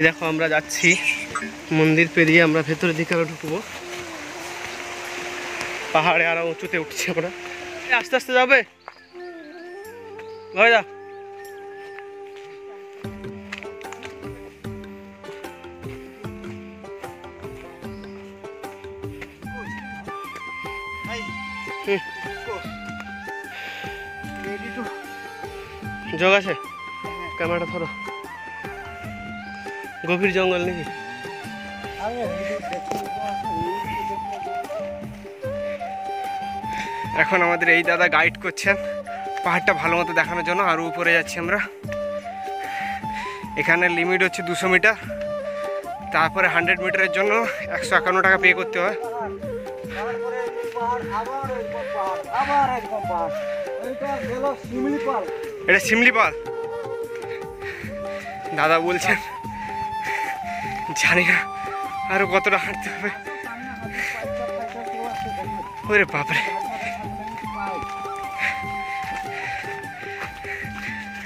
দেখো আমরা যাচ্ছি মন্দির পেরিয়ে, আমরা ভেতরের দিকে আরো ঢুকবো। পাহাড়ে আরো উঁচুতে উঠছি আমরা। আস্তে আস্তে যাবে ভাইরা। জগ আছে, ক্যামেরাটা ধরো। গভীর জঙ্গল নাকি? এখন আমাদের এই দাদা গাইড করছেন পাহাড়টা ভালো মতো দেখানোর জন্য। আরও উপরে যাচ্ছি আমরা। এখানে লিমিট হচ্ছে 200 মিটার, তারপরে 100 মিটারের জন্য 151 টাকা পে করতে হয়। এটা শিমলিপাল দাদা বলছেন, জানি না আরো কতটা হাঁটতে হবে। ওরে বাপরে,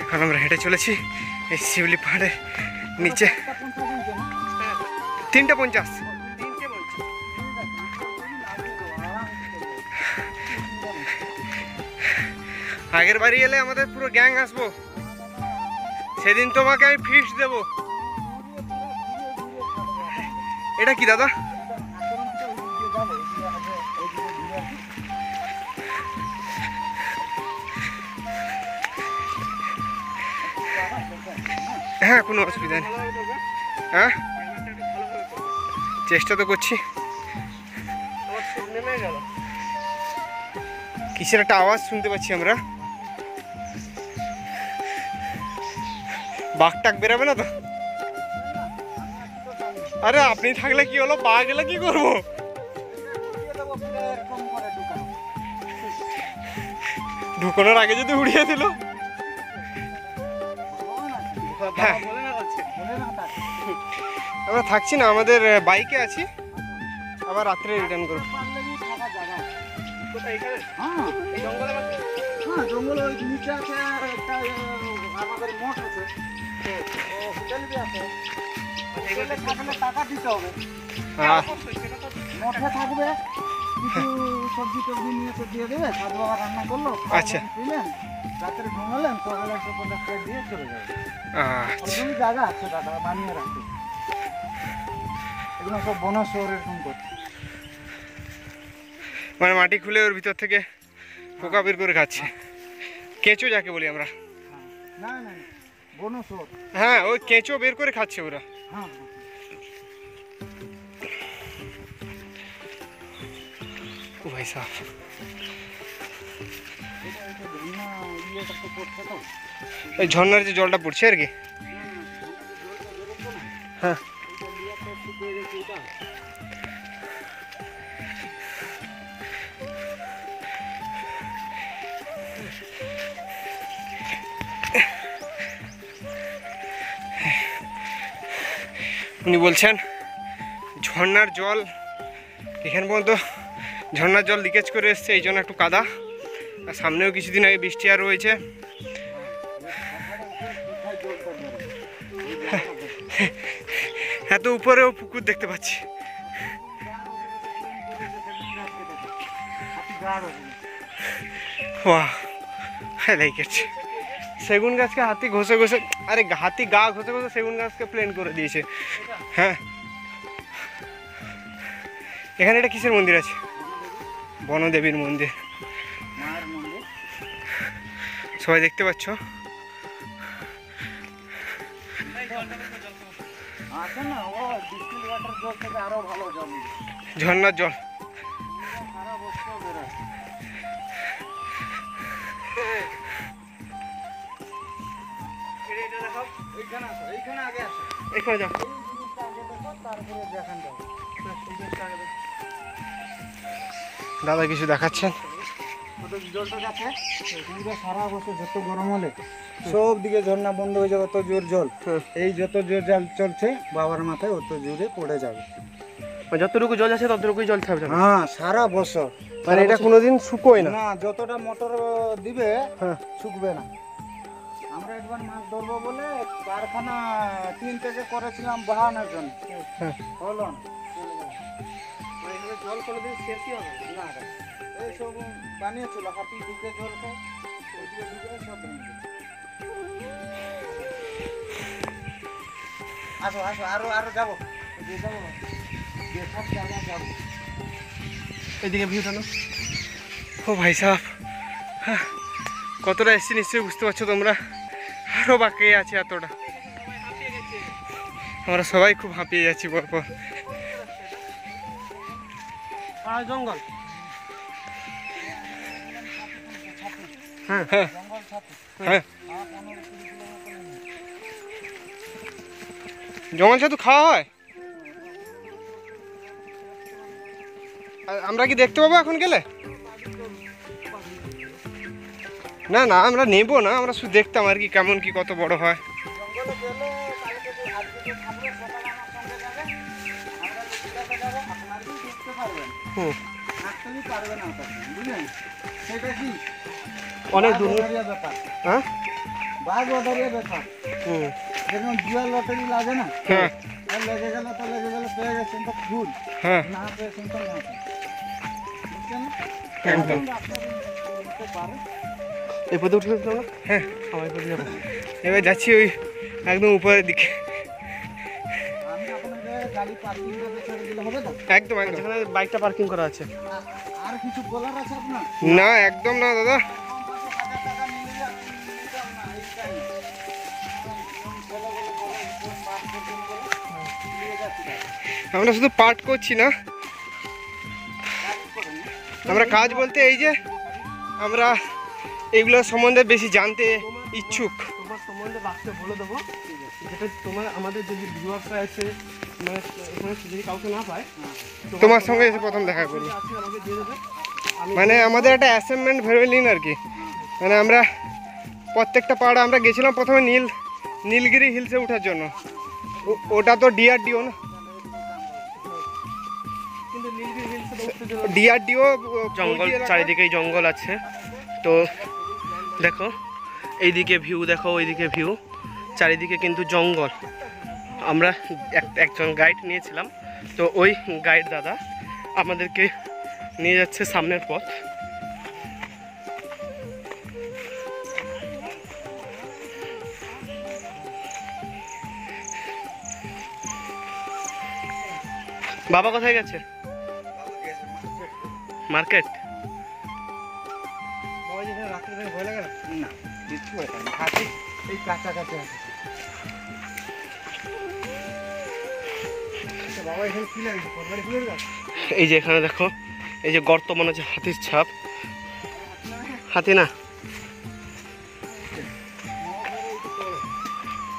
এখন আমরা হেঁটে চলেছি এই শিমলি পাহাড়ের নিচে। 3:50। আগের বাড়ি এলে আমাদের পুরো গ্যাং আসবো, সেদিন তোমাকে আমি ফিস্ট দেবো। এটা কি দাদা? হ্যাঁ, কোনো অসুবিধা নেই। হ্যাঁ, চেষ্টা তো করছি। কিসের একটা আওয়াজ শুনতে পাচ্ছি আমরা। বাঘ টাক বেরাবে না তো? আরে আপনি থাকলে কি হলো, বাঘ এলে কি করবো? ঢুকানোর আগে যদি উড়িয়ে দিল। হ্যাঁ, আমরা থাকছি না, আমাদের বাইকে আছি, আবার রাত্রে রিটার্ন করবো। টাকা দিতে হবে, মঠে থাকবে, কিছু সবজি টবজি নিয়ে তো দিয়ে দেবে, সাধু বাবা রান্না করলো। আচ্ছা, রাত্রে ঘুমালেন, সকালে 150 টাকা দিয়ে চলে যাবে। আচ্ছা, জায়গা আছে দাদা, বানিয়ে রাখবে। এগুলো সব বনস এরকম করছে, মানে মাটি খুলে ওর ভিতর থেকে পোকা বের করে খাচ্ছে। কেঁচো যাকে বলি আমরা। না না, বনস। হ্যাঁ, ওই কেঁচো বের করে খাচ্ছে ওরা। হ্যাঁ, ও ভাই সাহেব, এই ঝর্ণার যে জলটা পড়ছে আর কি। হ্যাঁ, উনি বলছেন ঝর্ণার জল এখান পর্যন্ত, ঝর্ণার জল লিকেজ করে এসছে, এই জন্য একটু কাদা। আর সামনেও কিছুদিন আগে বৃষ্টি আর রয়েছে। এত উপরেও পুকুর দেখতে পাচ্ছি। বাহ, লাইক ইট। সেগুন গাছকে হাতি ঘষে ঘষে, আরে হাতি গা ঘষে ঘষে সেগুন গাছকে প্লেন করে দিয়েছে। হ্যাঁ, এখানে এটা কিসের মন্দির আছে? বনদেবীর মন্দির। সবাই দেখতে পাচ্ছ, ঝর্ণার জল। এখানে যাও, দাদা কিছু দেখাচ্ছেন। সারা বছর যত গরম হলে সব দিকে ঝর্ণা বন্ধ হয়ে যাবে, অত জোর জল। এই যত জোর জল চলছে বাবার মাথায় অত জোরে পড়ে যাবে। যতটুকু জল আছে ততটুকুই জল থাকবে। হ্যাঁ, সারা বছর। মানে এটা কোনোদিন শুকোয় না? না, যতটা মোটর দিবে শুকবে না। আমরা একবার মাছ ধরবো বলে কারখানা 3 থেকে করেছিলাম বাহানোর জন্য, হ্যাঁ হলো না, চলে গেল। এখানে জল কোনোদিন শেষই হবে না রে, এইসব বানিয়েছিল হাতি ঢুকে জল খায়, ওইদিকে ঢুকে সব ভেঙে গেছে। আসো আসো, আরো আরো যাবো, দিয়ে যাবো, যেসব জায়গা যাবো। এদিকে ভিউটা না। ও ভাই সাহেব, হ্যাঁ, কতটা এসছি নিশ্চয়ই বুঝতে পারছো তোমরা। আরও বাকি আছে এতটা, আমরা সবাই খুব হাঁপিয়ে যাচ্ছি পরপর। জঙ্গল, হ্যাঁ হ্যাঁ জঙ্গল ছাপি, হ্যাঁ, 15-20 কিলোমিটার নেই। জঙ্গল ছাতু খাওয়া হয়? আমরা কি দেখতে পাবো এখন গেলে? না না, আমরা নেবো না, আমরা শুধু দেখতাম আর কি কেমন কি কত বড় হয়। জঙ্গলে গেলে কালকে আজকে যে থাকবে সকালে আমার সঙ্গে যাবে, আমরা জিজ্ঞাসা যাবো, আপনারা কি দেখতে পারবেন, হুম, আসতেই পারবেন না তখন, বুঝলেন? সেটা কি অনেক দূর। বাগবাজারিয়া ব্যাপার, হ্যাঁ, বাগবাজারিয়া ব্যাপার। হুম, যেরকম জুয়া লটারি লাগে না, হ্যাঁ আর লেগে গেল তো লেগে গেল, পেয়ে গেছেন তো ফুল, হ্যাঁ, না পেয়েছেন তো না পেয়েছেন। বুঝছেন না? একদম। আপনারা নিতে পারেন। এই পথে উঠে গেছিলাম না? হ্যাঁ, আমার পথে যাবো। এবার যাচ্ছি ওই একদম উপরের দিকে। আমি আপনাকে গাড়ি পার্কিং করে ছেড়ে দিলে হবে তো? একদম একদম, যেখানে বাইকটা পার্কিং করা আছে। আর কিছু বলার আছে আপনার? না, একদম না দাদা। আমরা শুধু পাঠ করছি না, আমরা কাজ বলতে এই যে আমরা এগুলো সম্বন্ধে বেশি জানতে ইচ্ছুক। তোমার সম্বন্ধে বাক্যে বলে দেবো, যেটা তোমার আমাদের যদি ভিউয়ার্সরা আছে, মানে এখানে যদি কাউকে না পায়, তোমার সঙ্গে এসে প্রথম দেখা করবো। আমাকে দিয়ে দেবে, মানে আমাদের একটা অ্যাসাইনমেন্ট ভেবে নিন আর কি। মানে আমরা প্রত্যেকটা পাহাড়ে আমরা গেছিলাম প্রথমে নীলগিরি হিলসে ওঠার জন্য, ওটা তো ডিআরডিও না, ডিআরডিও জঙ্গল, চারিদিকেই জঙ্গল আছে। তো দেখো এইদিকে ভিউ, দেখো ওইদিকে ভিউ, চারিদিকে কিন্তু জঙ্গল। আমরা একজন গাইড নিয়েছিলাম, তো ওই গাইড দাদা আমাদেরকে নিয়ে যাচ্ছে সামনের পথ। বাবা কোথায় গেছে? মার্কেট। বাবা যেখানে রাত্রে থেকে ভয় লাগে না? না, কিচ্ছু হয় না, হাতি এই কাছাকাছি আছে। বাবা এখানে কি লাগছে? ফরমালি ফুলের গাছ? এই যে এখানে দেখো, এই যে গর্ত মনে হচ্ছে হাতির ছাপ। হাতি না,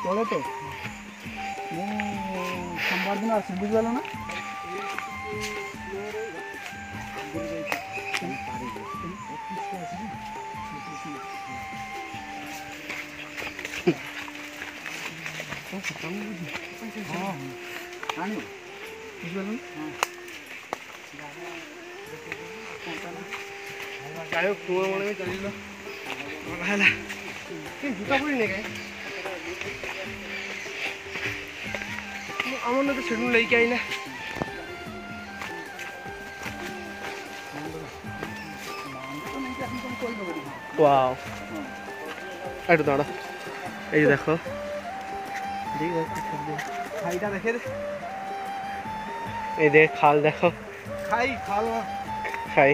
চলো তো সোমবার দিন আসছি, বুঝতে পারলো না? যাই হোক, তোমার মনে হয় চালিয়ে দিল ভালো। কিন্তু জুতা পরি না গায়ে, আমার না তো সেগুলো লেগে আই না। ওয়াও, একটু দাঁড়া। এই যে দেখো, খাইটা দেখে দে, এই যে খাল দেখো, খাল খাই।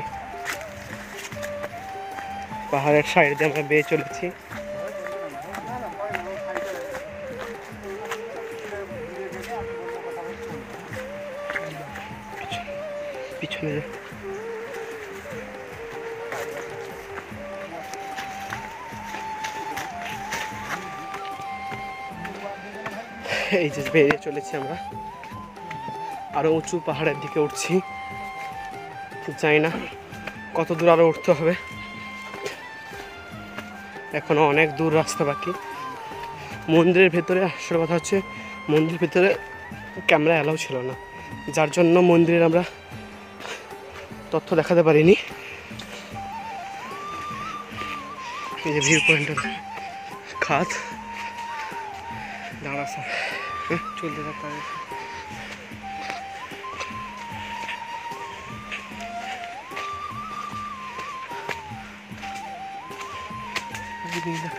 পাহাড়ের সাইড দিয়ে আমরা বেয়ে চলেছি। পিছনে এই যে বেরিয়ে চলেছি আমরা, আরো উঁচু পাহাড়ের দিকে উঠছি। জানি না কত দূর আরো উঠতে হবে, এখনো অনেক দূর রাস্তা বাকি। মন্দিরের ভেতরে আসলে কথা হচ্ছে, মন্দিরের ভেতরে ক্যামেরা অ্যালাউ ছিল না, যার জন্য মন্দিরের আমরা তথ্য দেখাতে পারিনি। এই যে ভিউ পয়েন্টের খাত। দাঁড়া স্যার, চলতে থাকতে হবে।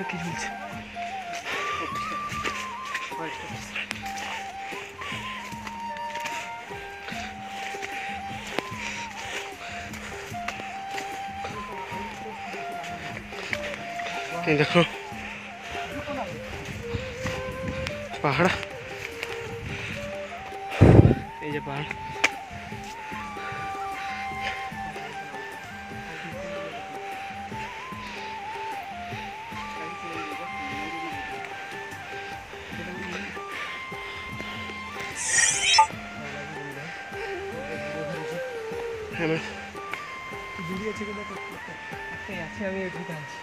কি চলছে? এই দেখো পাহাড়, এই যে পাহাড়। হ্যাঁ আমি এদিকে আছি।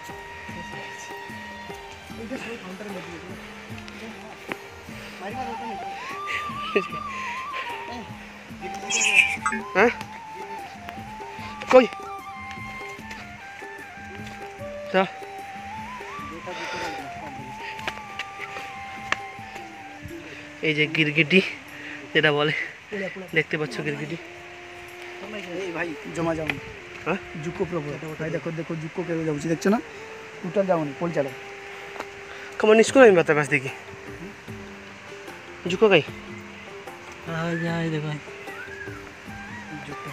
হ্যাঁ কই যা। এই যে গিরগিটি যেটা বলে, দেখতে পাচ্ছ গিরগিটি। এই ভাই জমা যাও, হ্যাঁ জুকো প্রভু ভাই, দেখো দেখো জুকো কেউ যাচ্ছে, দেখছো না? টোটাল যাও নি, পরিচালক Kamu ni sekolah yang bata pas diki. Juko kai. যাই দেখো জুকো।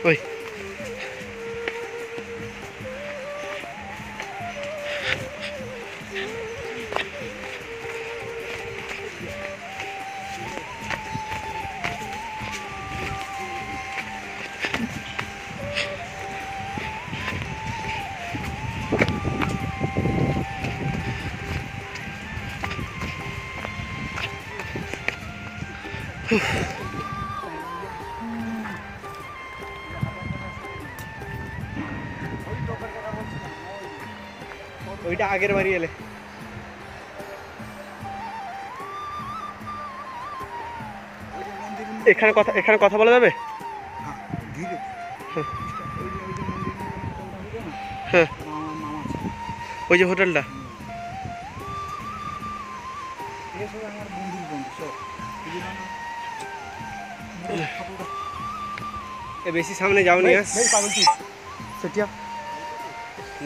Oi. ওইটা আগের বাড়ি এলে এখানে কথা বলা যাবে? হ্যাঁ ওই যে হোটেলটা। বেশি সামনে যাওনি। সেটিয়া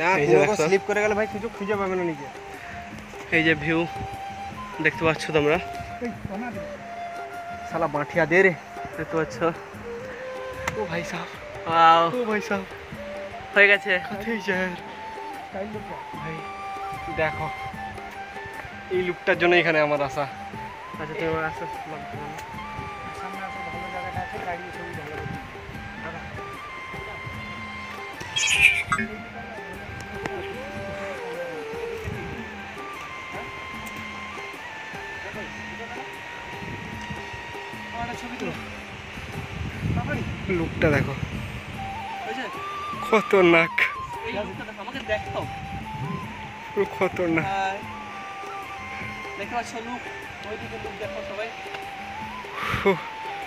না, এই যে দেখো। স্লিপ করে গেলে ভাই কিছু খুঁজে পাবে না নিজে। এই যে ভিউ দেখতে পাচ্ছ তোমরা, শালা বাঁঠিয়া দে রে। দেখতে পাচ্ছ। ও ভাই সাহেব, ওয়াও, ও ভাই সাহেব, হয়ে গেছে। ভাই দেখো, এই লুকটার জন্য এখানে আমার আশা। আচ্ছা তুমি আমার আস্তে সামনে আসো, ভালো জায়গাটা আছে, গাড়ি ছবি ভালো করবে। লুকটা দেখো, খতরনাক, আমাকে দেখাও। পুরো খতরনাক। দেখতে পাচ্ছ লুক, ওইদিকে লুক দেখো সবাই।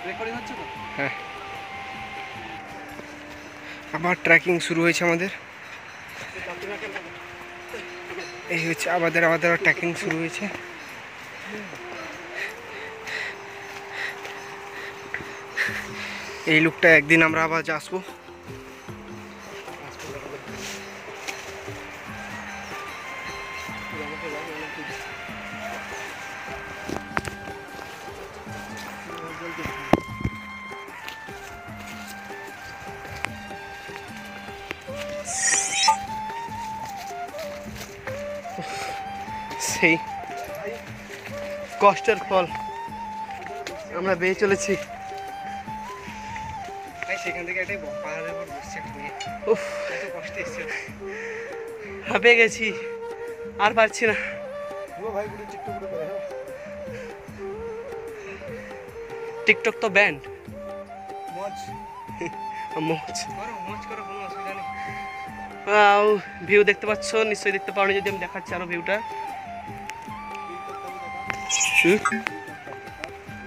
রেকর্ডিং হচ্ছে তো? হ্যাঁ, আবার ট্রেকিং শুরু হয়েছে আমাদের। এই হচ্ছে আমাদের ট্রেকিং শুরু হয়েছে। এই লুকটা একদিন আমরা আবার আসবো। সেই কষ্টের ফল আমরা বেয়ে চলেছি। সেখান থেকে একটা পাহাড়ের উপর বসছে, উফ এত কষ্টে এসছে, হাঁপিয়ে গেছি, আর পারছি না। টিকটক তো ব্যান্ড। মজ মোচ মোচ করে কোনো অসুবিধা নেই। ভিউ দেখতে পাচ্ছ নিশ্চয়ই, দেখতে পাওনি যদি আমি দেখাচ্ছি আরো ভিউটা।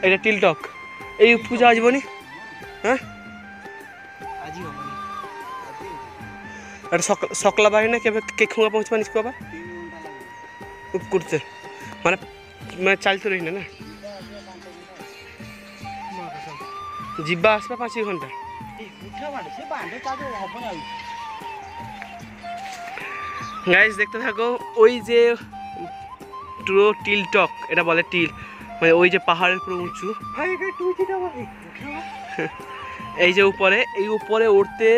এটা টিলটক, এই পূজা আসবনি হ্যাঁ। আজই হবে না। এটা সকলা বাড়ি না কেবে কে খুঁয়া পৌঁছবা নিচ বাবা করতে মানে মানে চাল তো রই না জিব্বা আসবে 5 ঘন্টা। গাইস দেখতে থাকো, ওই যে ট্রো টিলটক এটা বলে টিল, মানে ওই যে পাহাড়ের পুরো উঁচু, এই যে উপরে, এই উপরে উঠতে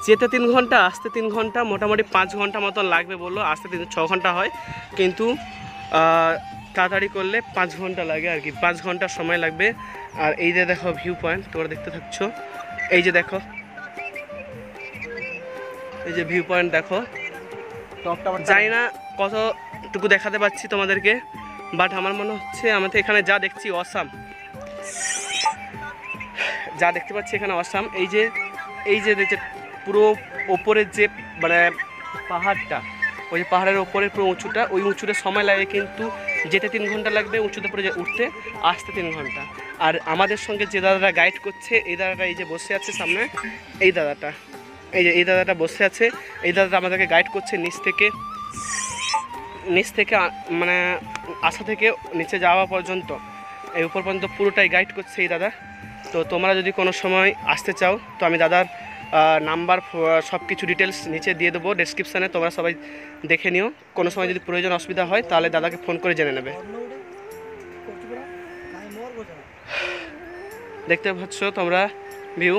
যেতে 3 ঘন্টা, আসতে 3 ঘন্টা, মোটামুটি 5 ঘন্টা মতন লাগবে বললো। আসতে 6 ঘন্টা হয়, কিন্তু তাড়াতাড়ি করলে 5 ঘন্টা লাগে আর কি, 5 ঘন্টা সময় লাগবে। আর এই যে দেখো ভিউ পয়েন্ট, তোমরা দেখতে থাকছো, এই যে দেখো, এই যে ভিউ পয়েন্ট দেখো। জানি না কতটুকু দেখাতে পাচ্ছি তোমাদেরকে, বাট আমার মনে হচ্ছে আমাদের এখানে যা দেখছি অসাম, যা দেখতে পাচ্ছি এখানে অসাম। এই যে দেখছে পুরো ওপরের যে মানে পাহাড়টা, ওই যে পাহাড়ের ওপরের পুরো উঁচুটা, ওই উঁচুতে সময় লাগে, কিন্তু যেতে 3 ঘন্টা লাগবে, উঁচুতে পরে উঠতে আসতে 3 ঘন্টা। আর আমাদের সঙ্গে যে দাদাটা গাইড করছে, এই দাদাটা এই যে বসে আছে সামনে, এই দাদাটা, এই দাদাটা বসে আছে, এই দাদাটা আমাদেরকে গাইড করছে নিচ থেকে মানে আসা থেকে নিচে যাওয়া পর্যন্ত, এই উপর পর্যন্ত পুরোটাই গাইড করছে এই দাদা। তো তোমরা যদি কোনো সময় আসতে চাও, তো আমি দাদার নাম্বার সব কিছু ডিটেলস নিচে দিয়ে দেবো ডেসক্রিপশানে, তোমরা সবাই দেখে নিও। কোনো সময় যদি প্রয়োজন অসুবিধা হয় তাহলে দাদাকে ফোন করে জেনে নেবে। দেখতে পাচ্ছ তোমরা ভিউ,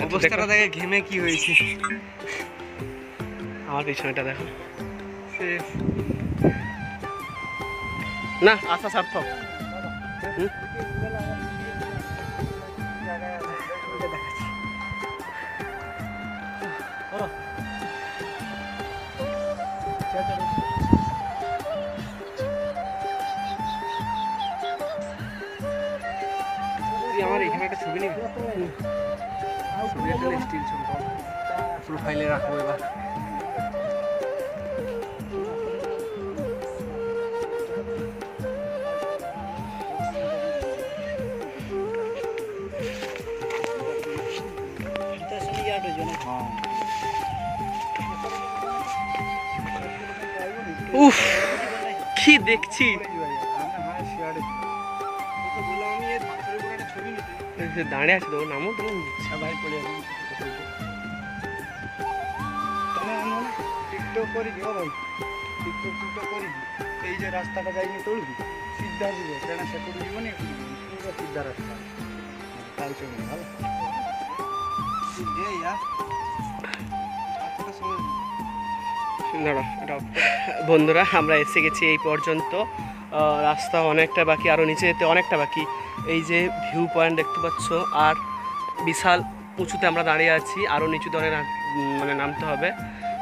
অবস্থাটা দেখে ঘেমে কি হয়েছে। আমার পিছনেটা দেখো না, আশা সার্থক। আমার এখানে একটা ছবি নিবি, ছবি একটা স্টিল ছবি প্রোফাইলে রাখবো এবার। উফ কি দেখছি, দাঁড়িয়ে আছে তো নামও তো টিকটক করি ও ভাই, টিকটক করি, এই যে রাস্তাটা যাইনি তুলবি সিদ্ধা দিবে, কেন সে করে দিব না, পুরো সিদ্ধা রাস্তা কাল চলবে ভালো। বন্ধুরা আমরা এসে গেছি এই পর্যন্ত, রাস্তা অনেকটা বাকি, আরও নিচে যেতে অনেকটা বাকি। এই যে ভিউ পয়েন্ট দেখতে পাচ্ছ, আর বিশাল উঁচুতে আমরা দাঁড়িয়ে আছি, আরও নিচুতে অনেক মানে নামতে হবে।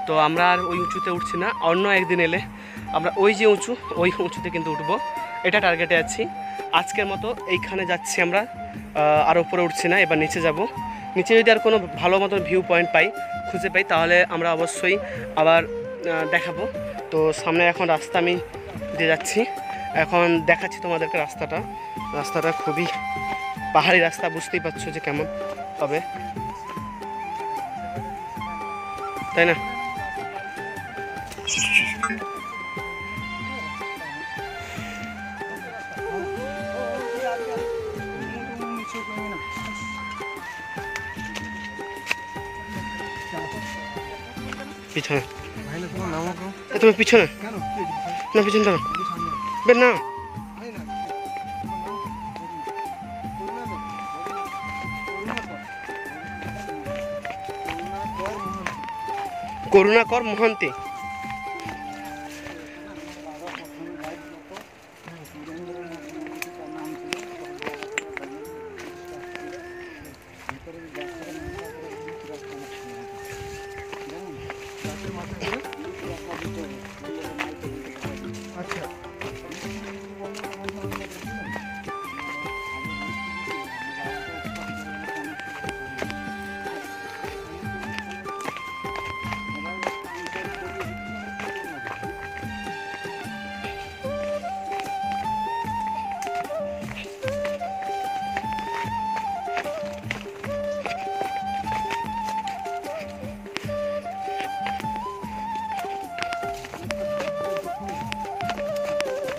তো আমরা আর ওই উঁচুতে উঠছি না, অন্য একদিন এলে আমরা ওই যে উঁচু, ওই উঁচুতে কিন্তু উঠবো, এটা টার্গেটে আছি। আজকের মতো এইখানে যাচ্ছি আমরা, আর উপরে উঠছি না, এবার নিচে যাব। নিচে যদি আর কোনো ভালো মতন ভিউ পয়েন্ট খুঁজে পাই তাহলে আমরা অবশ্যই আবার দেখাবো। তো সামনে এখন রাস্তা আমি দিয়ে যাচ্ছি, এখন দেখাচ্ছি তোমাদেরকে রাস্তাটা খুবই পাহাড়ি রাস্তা, বুঝতেই পারছো যে কেমন হবে, তাই না? পিছনে তুমি পিছনে না, পিছনে দাঁড়ো না, করুণাকর মহান্তি।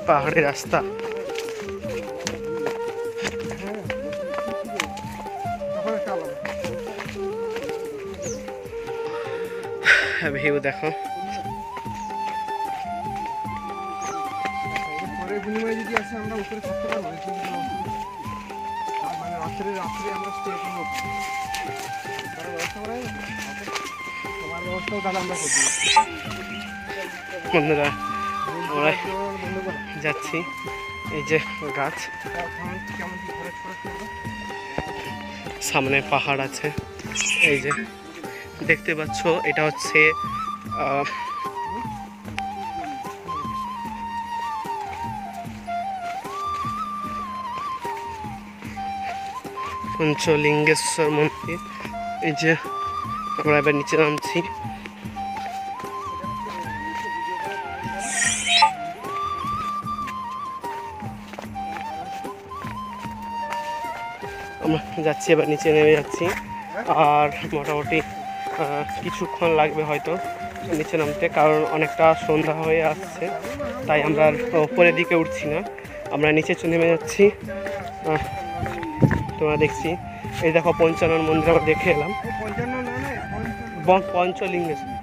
পাহাড়ি রাস্তা। ভিউ দেখো। পরের বিনিময়ে যদি আসে আমরা উপরে থাকতে পারবো, মানে রাত্রে আমরা স্টে করবো, তার ব্যবস্থা করা যাবে? তোমার ব্যবস্থাও তাহলে আমরা করবো। বন্ধুরা আমরা যাচ্ছি, এই যে গাছ, কেমন কি খরচ করবো? সামনে পাহাড় আছে, এই যে দেখতে পাচ্ছ এটা হচ্ছে পঞ্চলিঙ্গেশ্বর মন্দির। এই যে আমরা এবার নিচে নামছি। আমরা যাচ্ছি, এবার নিচে নেমে যাচ্ছি, আর মোটামুটি কিছুক্ষণ লাগবে হয়তো নিচে নামতে, কারণ অনেকটা সন্ধ্যা হয়ে আসছে, তাই আমরা আর উপরের দিকে উঠছি না, আমরা নিচে নেমে যাচ্ছি। তোমরা দেখছি, এই দেখো পঞ্চানন মন্দির আমরা দেখে এলাম, পঞ্চলিঙ্গেশ্বর।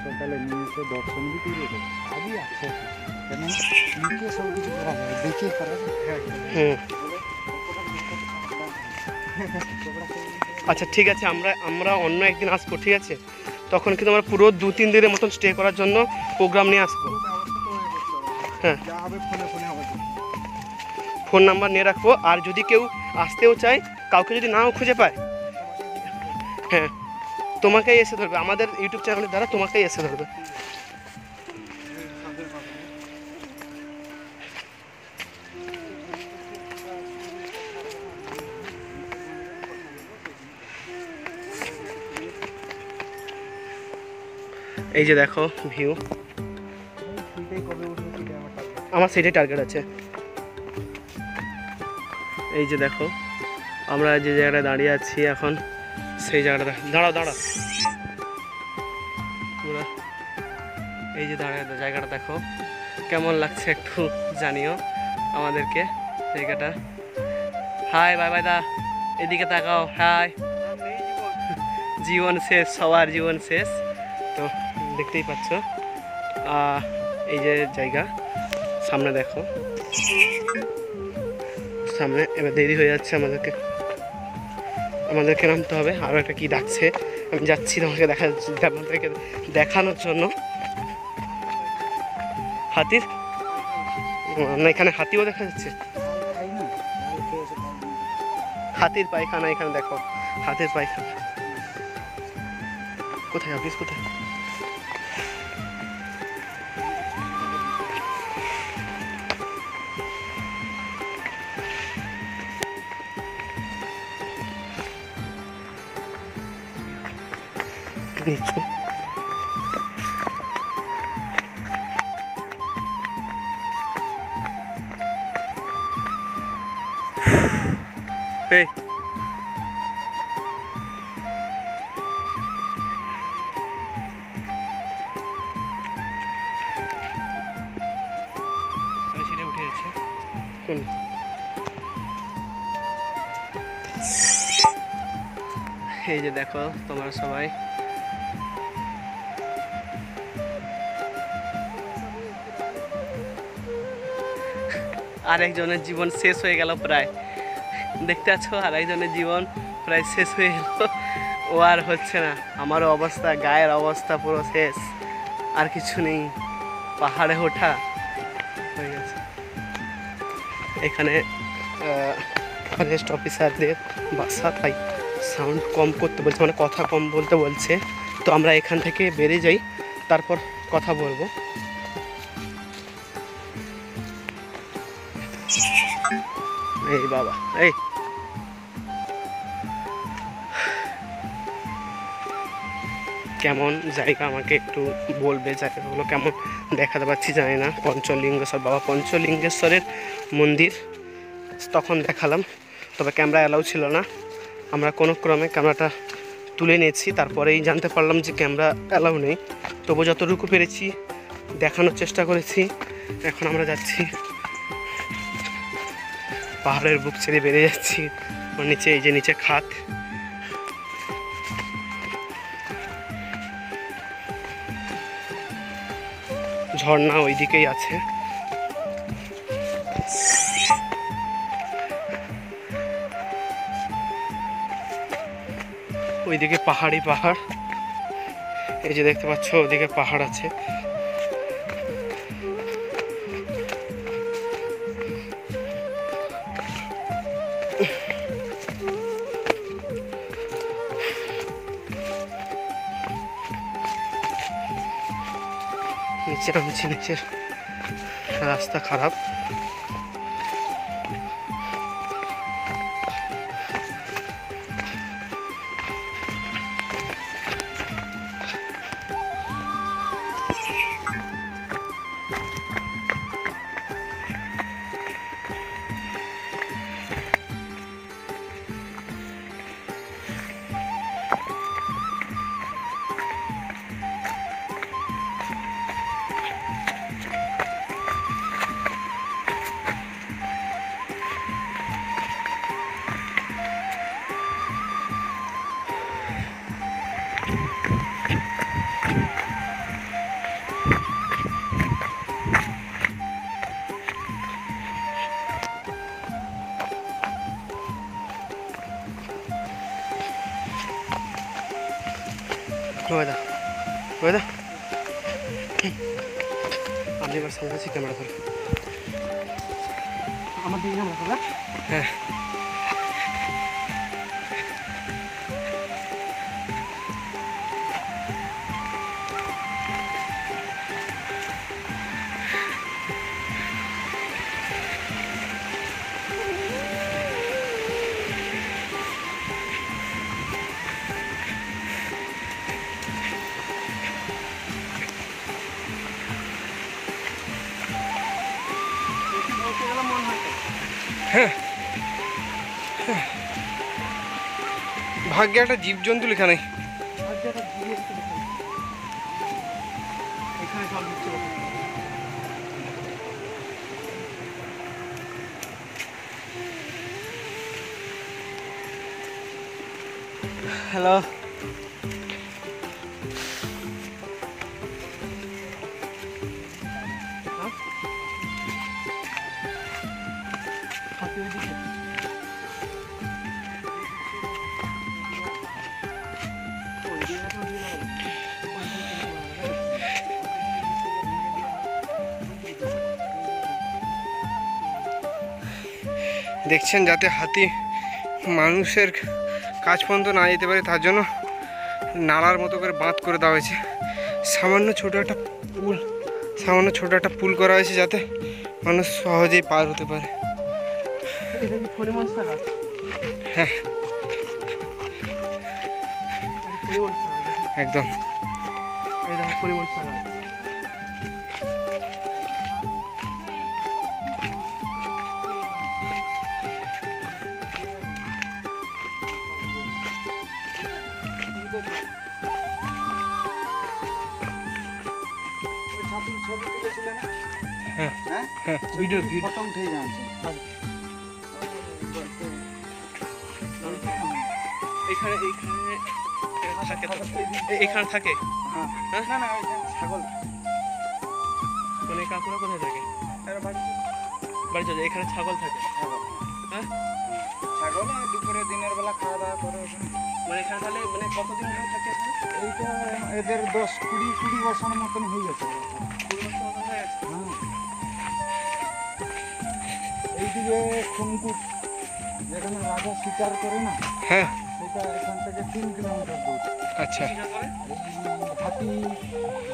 সকালে নিয়ে এসে দর্শন भी করে দেবো, আজই আছে কেন নিচে সব কিছু করা যাবে, দেখে করা যাবে। আচ্ছা ঠিক আছে, আমরা অন্য একদিন আসবো, ঠিক আছে? তখন কিন্তু আমরা পুরো 2-3 দিনের মতন স্টে করার জন্য প্রোগ্রাম নিয়ে আসবো। হ্যাঁ, ফোন নাম্বার নিয়ে রাখবো, আর যদি কেউ আসতেও চায়, কাউকে যদি নাও খুঁজে পায়, হ্যাঁ তোমাকেই এসে ধরবে, আমাদের ইউটিউব চ্যানেলের দ্বারা তোমাকেই এসে ধরবে। এই যে দেখো ভিউ, আমার সেটাই টার্গেট আছে। এই যে দেখো আমরা যে জায়গাটা দাঁড়িয়ে আছি এখন, সেই জায়গাটা দাঁড়াও দাঁড়াও পুরো, এই যে জায়গাটা দেখো কেমন লাগছে একটু জানিও আমাদেরকে জায়গাটা। হাই বাই বাই দা, এদিকে তাকাও, হাই। জীবন শেষ, সবার জীবন শেষ, তো দেখতেই পাচ্ছ এই যে জায়গা সামনে দেখো, সামনে এবার দেরি হয়ে যাচ্ছে, আমাদেরকে নামতে হবে। আরও একটা কি ডাকছে, আমি যাচ্ছি তোমাকে আপনাদেরকে দেখানোর জন্য। হাতির না, এখানে হাতিও দেখা যাচ্ছে, হাতির পায়খানা এখানে দেখো, হাতির পায়খানা। কোথায় অফিস, কোথায়? নিচু এই সেটা উঠে গেছে। এই যে দেখো তোমরা সবাই, আরেকজনের জীবন শেষ হয়ে গেল প্রায়, দেখতে পাচ্ছ আরেকজনের জীবন প্রায় শেষ হয়ে গেল, ও আর হচ্ছে না। আমারও অবস্থা, গায়ের অবস্থা পুরো শেষ, আর কিছু নেই, পাহাড়ে ওঠা হয়ে গেছে। এখানে ফরেস্ট অফিসারদের বাসা, তাই সাউন্ড কম করতে বলছে, মানে কথা কম বলতে বলছে, তো আমরা এখান থেকে বেরিয়ে যাই, তারপর কথা বলবো। এই বাবা, এই কেমন জায়গা আমাকে একটু বলবে, জায়গাগুলো কেমন দেখাতে পাচ্ছি জানি না। পঞ্চলিঙ্গেশ্বর, বাবা পঞ্চলিঙ্গেশ্বরের মন্দির তখন দেখালাম, তবে ক্যামেরা অ্যালাউ ছিল না, আমরা কোনো ক্রমে ক্যামেরাটা তুলে নিয়েছি, তারপরেই জানতে পারলাম যে ক্যামেরা অ্যালাউ নেই। তবু যতটুকু পেরেছি দেখানোর চেষ্টা করেছি। এখন আমরা যাচ্ছি, পাহাড়ের বুক ছেড়ে বেরিয়ে যাচ্ছি। ওর নিচে এই যে নিচে খাত, ঝর্ণা ওই দিকেই আছে। ওইদিকে পাহাড়ি পাহাড়, এই যে দেখতে পাচ্ছ ওদিকে পাহাড় আছে। নিচে নামছি, নিচের রাস্তা খারাপ। ওয়েদা ওয়েদা, আমি এবার সামনে আছি, ক্যামেরা ধরে আমার দিকে ক্যামেরা ধরো। হ্যাঁ। ভাগ্যে একটা জীবজন্তু লেখা নেই। হ্যালো, দেখছেন যাতে হাতি মানুষের কাজ পর্যন্ত না যেতে পারে তার জন্য নালার মতো করে বাঁধ করে দেওয়া হয়েছে। সামান্য ছোট একটা পুল করা হয়েছে যাতে মানুষ সহজেই পার হতে পারে। হ্যাঁ একদম। হ্যাঁ হ্যাঁ, ভিডিও প্রথম থেকে জানছে এখানে এখানে থাকে। হ্যাঁ না না ছাগল মানে কাকুরা কোথায় থাকে? বাড়ি চলে, এখানে ছাগল থাকে। হ্যাঁ ছাগল দুপুরে দিনের বেলা খাওয়া দাওয়া করে ওখানে। মানে এখানে তাহলে মানে কতদিন ধরে থাকে এখানে? এইটা এদের 10-20 বছরের মতন হয়ে গেছে। হ্যাঁ এইদিকে খুনকুট যেখানে রাজা শিকার করে না, হ্যাঁ সেটা এখান থেকে 3 কিলোমিটার দূর। আচ্ছা, হাতি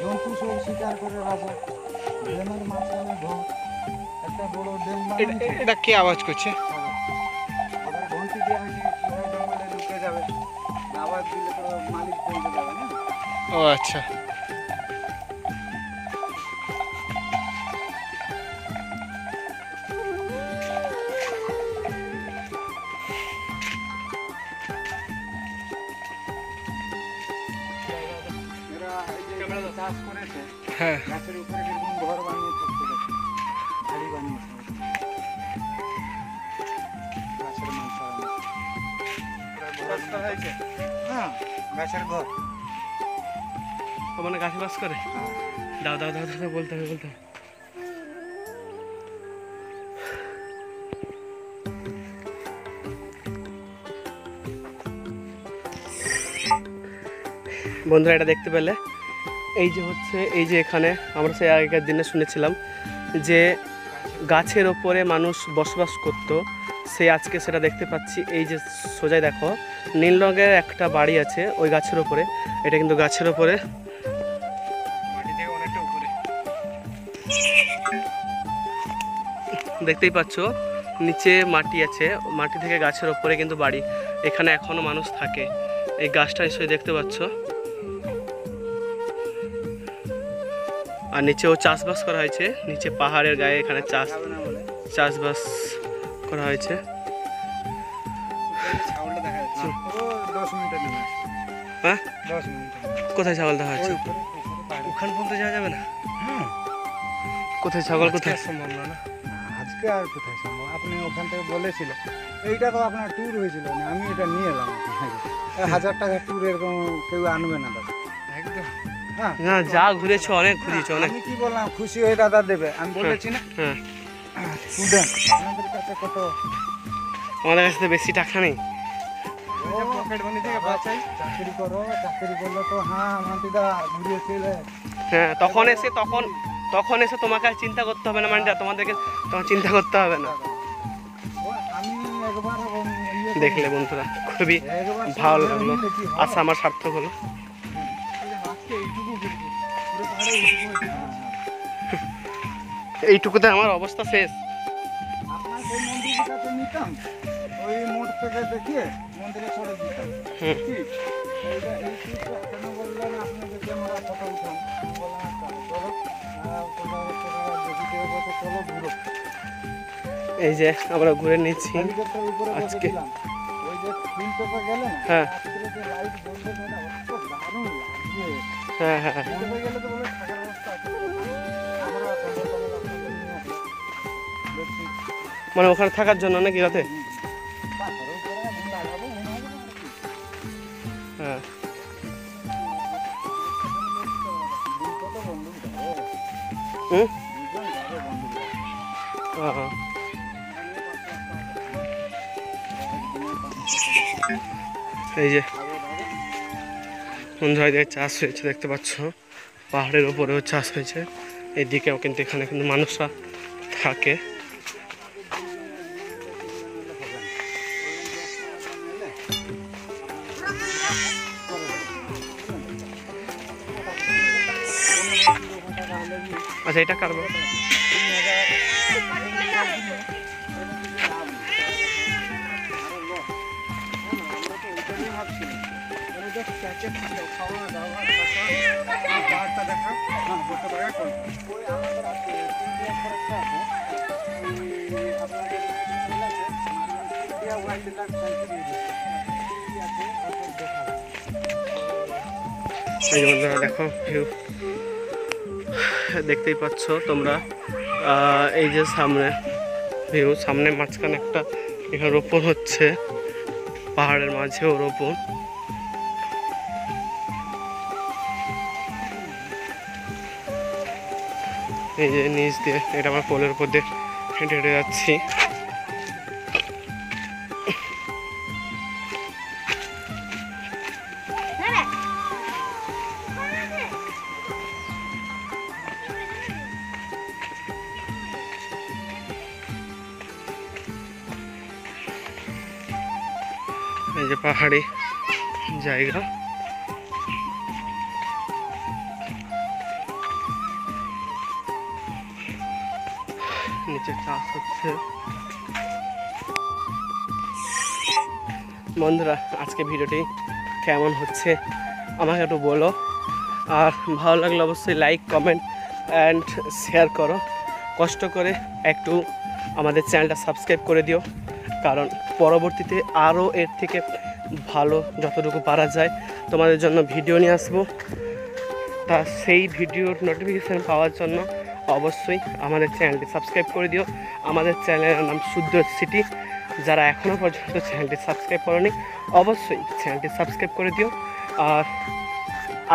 জন্তু সব শিকার করে রাজা। ড্যামের মাঝখানে ঘর, একটা বড় ড্যাম বানানো। এটা কে আওয়াজ করছে? আবার ঘন্টি দেওয়া হয়েছে, কোথায় জঙ্গলে ঢুকে যাবে, আওয়াজ দিলে তো মালিক বলতে যাবে না। ও আচ্ছা, চাষ করেছে হ্যাঁ গাছের উপরে কিরকম ঘর বানিয়ে থাকতে দেখো বাড়ি বানিয়েছে গাছের মাংস হয়েছে হ্যাঁ গাছের ঘর ও মানে গাছে বাস করে দাও দাও দাও দাও বলতে হবে বলতে হবে বন্ধুরা এটা দেখতে পেলে এই যে হচ্ছে এই যে এখানে আমরা সেই আগেকার দিনে শুনেছিলাম যে গাছের ওপরে মানুষ বসবাস করতো সে আজকে সেটা দেখতে পাচ্ছি এই যে সোজাই দেখো নীল রঙের একটা বাড়ি আছে ওই গাছের ওপরে এটা কিন্তু গাছের ওপরে মাটি থেকে অনেকটা উপরে দেখতেই পাচ্ছ নিচে মাটি আছে মাটি থেকে গাছের ওপরে কিন্তু বাড়ি এখানে এখনো মানুষ থাকে এই গাছটা নিশ্চয়ই দেখতে পাচ্ছ আর নিচেও চাষবাস করা হয়েছে নিচে পাহাড়ের গায়ে এখানে চাষবাস করা হয়েছে ছাগলটা দেখা যাচ্ছে ও 10 মিনিটে নেমে আসবে হ্যাঁ 10 মিনিটে কোথায় ছাগল দেখা যাচ্ছে ওখান পর্যন্ত যাওয়া যাবে না হ্যাঁ কোথায় ছাগল কোথায় সম্ভব না আজকে আর কোথায় সম্ভব আপনি ওখান থেকে বলেছিল এইটা তো আপনার ট্যুর হয়েছিল না আমি এটা নিয়ে এলাম 1000 টাকা ট্যুর এরকম কেউ আনবে না দাদা একদম হ্যাঁ না যা ঘুরেছো অনেক ঘুরিয়েছো অনেক আমি কি বললাম খুশি হয়ে দাদা দেবে আমি বলেছি না হ্যাঁ স্টুডেন্ট আমাদের কাছে কত আমাদের কাছে তো বেশি টাকা নেই পকেট মানি থেকে বাঁচাই চাকরি করো চাকরি করলে তো হ্যাঁ মান্তিদা ঘুরিয়েছিলে হ্যাঁ তখন এসে তোমাকে আর চিন্তা করতে হবে না মানে তোমাদেরকে তখন চিন্তা করতে হবে না আমি একবার দেখলে বন্ধুরা খুবই ভালো লাগলো আচ্ছা আমার সার্থক হলো এইটুকুতে আমার অবস্থা শেষ আপনার সেই মন্দিরটা তো নিতাম ওই মোড় থেকে দেখিয়ে মন্দিরে ছেড়ে দিতাম হুম। কি এই ট্রিপটা কেন বললেন আপনি যে ক্যামেরা ফটো উঠান আমি বললাম আচ্ছা চলো দেখিতে হবে তো চলো ঘুরো এই যে আমরা ঘুরে নিচ্ছি হেলিকপ্টার উপরে বসে আজকে। দিলাম ওই যে ফিল্ড পেপে গেলে না হ্যাঁ। রাত্রে যে লাইট বলবে না অত দারুণ লাগছে হ্যাঁ হ্যাঁ মন্দিরে গেলে তো বলে থাকার অবস্থা আছে আমরা আপনাদের নিয়ে আসি দেখছি মানে ওখানে থাকার জন্য নাকি রাতে পাথরের উপরে ঘুম লাগাবো মনে হবে না আর কি। হ্যাঁ কত বন্ধু হুম দুজন যাবে বন্ধু হ্যাঁ এই যে বন্ধুরা এদিকে চাষ হয়েছে দেখতে পাচ্ছ পাহাড়ের উপরেও চাষ হয়েছে এদিকেও কিন্তু এখানে কিন্তু মানুষরা থাকে আচ্ছা এটা কাটবো এই যে বন্ধুরা দেখো ভিউ দেখতেই পাচ্ছ তোমরা এই যে সামনে ভিউ সামনে মাঝখানে একটা এখানে রোপণ হচ্ছে পাহাড়ের মাঝেও রোপণ এই যে নিচ দিয়ে এটা আমার পোলের উপর দিয়ে হেঁটে হেঁটে যাচ্ছি এই যে পাহাড়ি জায়গা নিচে চাষ হচ্ছে বন্ধুরা আজকে ভিডিওটি কেমন হচ্ছে আমাকে একটু বলো আর ভালো লাগলে অবশ্যই লাইক কমেন্ট অ্যান্ড শেয়ার করো কষ্ট করে একটু আমাদের চ্যানেলটা সাবস্ক্রাইব করে দিও কারণ পরবর্তীতে আরও এর থেকে ভালো যতটুকু পারা যায় তোমাদের জন্য ভিডিও নিয়ে আসবো তা সেই ভিডিওর নোটিফিকেশান পাওয়ার জন্য অবশ্যই আমাদের চ্যানেলটি সাবস্ক্রাইব করে দিও। আমাদের চ্যানেলের নাম শুদ্ধ সিটি। যারা এখনও পর্যন্ত চ্যানেলটি সাবস্ক্রাইব করোনি অবশ্যই চ্যানেলটি সাবস্ক্রাইব করে দিও। আর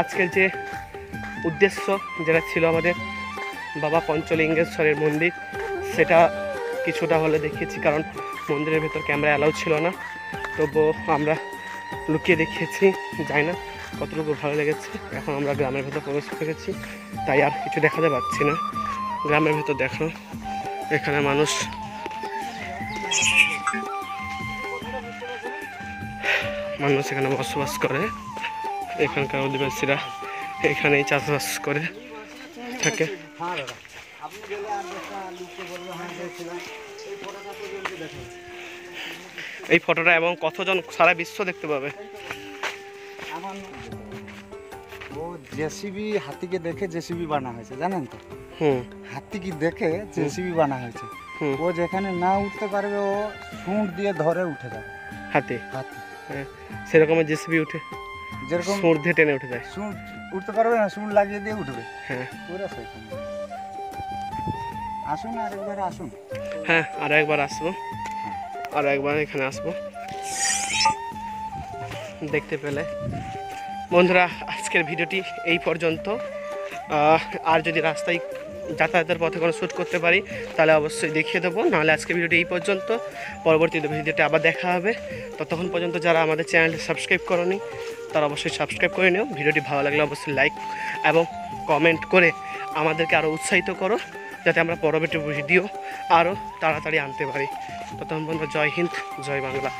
আজকের যে উদ্দেশ্য যেটা ছিল আমাদের বাবা পঞ্চলিঙ্গেশ্বরের মন্দির, সেটা কিছুটা হলে দেখিয়েছি, কারণ মন্দিরের ভেতর ক্যামেরা অ্যালাউ ছিল না। তবুও আমরা লুকিয়ে দেখিয়েছি, জানি না কতটুকু ভালো লেগেছে। এখন আমরা গ্রামের ভেতর প্রবেশ করেছি, তাই আর কিছু দেখাতে পারছি না। গ্রামের ভেতর দেখো, এখানে মানুষ এখানে বসবাস করে। এখানকার অধিবাসীরা এখানেই চাষবাস করে থাকে। এই ফটোটা এবং কতজন সারা বিশ্ব দেখতে পাবে। ও জেসিবি হাতিকে দেখে জেসিবি বানা হয়েছে, জানেন তো? হাতিকে দেখে জেসিবি বানা হয়েছে। ও যেখানে না উঠতে পারবে ও সুঁড় দিয়ে ধরে উঠে যাবে। হাতি হাতি সেরকম জেসিবি উঠে যেরকম সুঁড় দিয়ে টেনে উঠে যায়। সুঁড় উঠতে পারবে না, সুঁড় লাগিয়ে দিয়ে উঠবে। হ্যাঁ পুরো সেরকম। আসুন আরেকবার আসুন। হ্যাঁ, আরও একবার আসবো, আরও একবার এখানে আসবো। দেখতে পেলে বন্ধুরা, আজকের ভিডিওটি এই পর্যন্ত। আর যদি রাস্তায় যাতায়াতের পথে কোনো শ্যুট করতে পারি তাহলে অবশ্যই দেখিয়ে দেবো, নাহলে আজকের ভিডিওটি এই পর্যন্ত। পরবর্তী ভিডিওটি আবার দেখা হবে। ততক্ষণ পর্যন্ত যারা আমাদের চ্যানেলটি সাবস্ক্রাইব করোনি তারা অবশ্যই সাবস্ক্রাইব করে নিও। ভিডিওটি ভালো লাগলে অবশ্যই লাইক এবং কমেন্ট করে আমাদেরকে আরও উৎসাহিত করো, যাতে আমরা পরবর্তী ভিডিও আরও তাড়াতাড়ি আনতে পারি। ততক্ষণ পর্যন্ত জয় হিন্দ, জয় বাংলা।